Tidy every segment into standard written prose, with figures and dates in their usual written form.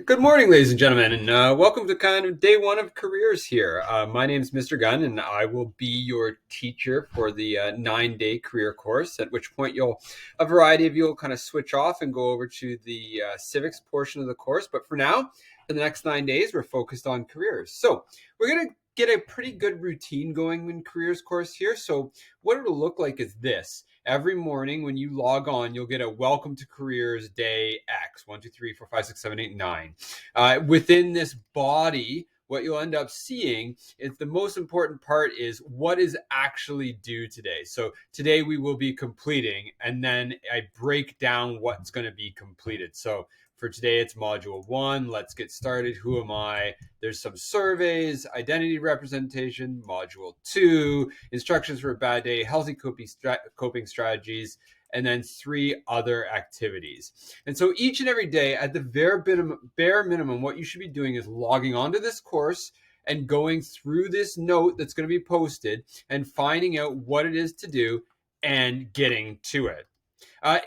Good morning, ladies and gentlemen, and welcome to kind of day one of careers here. My name is Mr. Gunn, and I will be your teacher for the 9-day career course, at which point a variety of you will kind of switch off and go over to the civics portion of the course. But for now, for the next 9 days, we're focused on careers. So we're going to get a pretty good routine going in careers course here. So what it'll look like is this. Every morning when you log on, you'll get a welcome to careers day X, 1, 2, 3, 4, 5, 6, 7, 8, 9. Within this body, what you'll end up seeing is the most important part is what is actually due today. So today we will be completing, and then I break down what's going to be completed. So for today, it's module 1. Let's get started. Who am I? There's some surveys, identity representation. Module 2, instructions for a bad day, healthy coping strategies, and then 3 other activities. And so each and every day, at the bare minimum, what you should be doing is logging onto this course and going through this note that's going to be posted and finding out what it is to do and getting to it.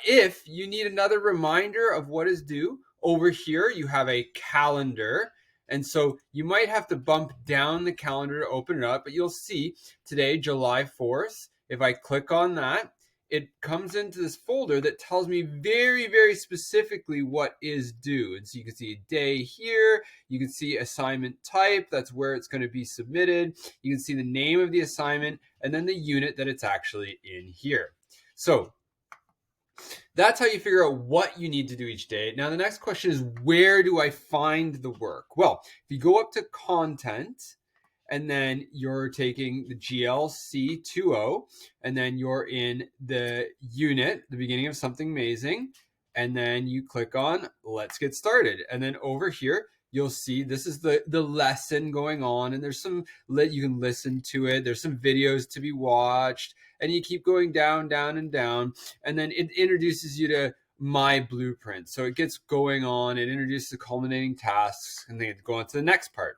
If you need another reminder of what is due, over here you have a calendar. And so you might have to bump down the calendar to open it up, but you'll see today, July 4th, if I click on that, it comes into this folder that tells me very, very specifically what is due. And so you can see a day here. You can see assignment type. That's where it's going to be submitted. You can see the name of the assignment and then the unit that it's actually in here. So that's how you figure out what you need to do each day. Now, the next question is, where do I find the work? Well, if you go up to content, and then you're taking the GLC 2.0, and then you're in the unit, the beginning of something amazing, and then you click on let's get started. And then over here, you'll see this is the lesson going on, and there's some you can listen to it. There's some videos to be watched, and you keep going down, down, and down, and then it introduces you to my blueprint. So it gets going on, it introduces the culminating tasks, and then go on to the next part.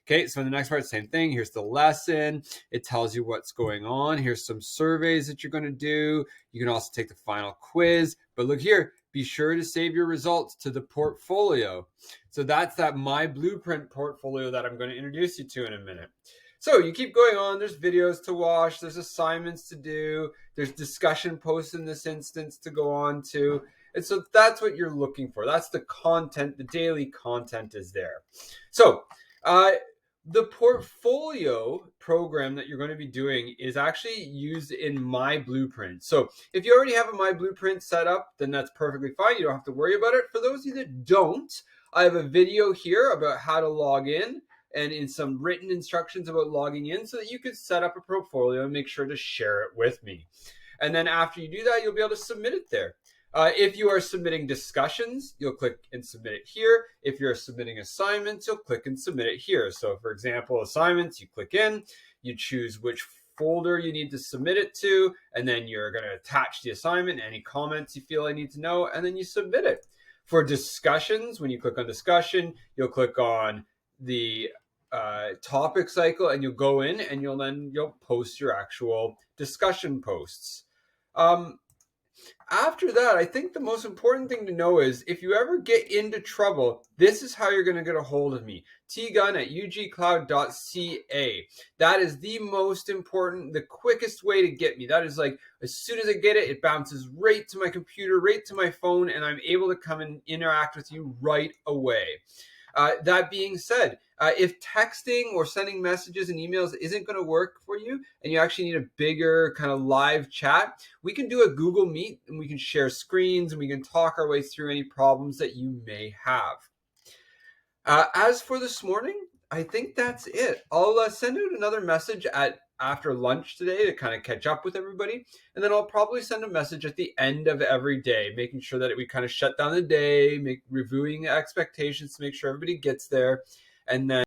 Okay, so in the next part, same thing. Here's the lesson. It tells you what's going on. Here's some surveys that you're going to do. You can also take the final quiz. But look here, be sure to save your results to the portfolio. So that's that My Blueprint portfolio that I'm going to introduce you to in a minute. So you keep going on. There's videos to watch. There's assignments to do. There's discussion posts in this instance to go on to. And so that's what you're looking for. That's the content. The daily content is there. So the portfolio program that you're going to be doing is actually used in My Blueprint. So if you already have a My Blueprint set up, then that's perfectly fine. You don't have to worry about it. For those of you that don't, I have a video here about how to log in and in some written instructions about logging in so that you can set up a portfolio and make sure to share it with me. And then after you do that, you'll be able to submit it there. If you are submitting discussions, you'll click and submit it here. If you're submitting assignments, you'll click and submit it here. So for example, assignments, you click in, you choose which folder you need to submit it to, and then you're going to attach the assignment, any comments you feel I need to know, and then you submit it. For discussions, when you click on discussion, you'll click on the topic cycle, and you'll go in and you'll post your actual discussion posts. After that, I think the most important thing to know is if you ever get into trouble, this is how you're going to get a hold of me. tgun@ugcloud.ca. That is the most important, the quickest way to get me. That is like, as soon as I get it, it bounces right to my computer, right to my phone, and I'm able to come and interact with you right away. That being said, if texting or sending messages and emails isn't going to work for you and you actually need a bigger kind of live chat, we can do a Google Meet and we can share screens and we can talk our way through any problems that you may have. As for this morning, I think that's it. I'll send out another message after lunch today to kind of catch up with everybody. And then I'll probably send a message at the end of every day, making sure that we kind of shut down the day, reviewing expectations to make sure everybody gets there. And then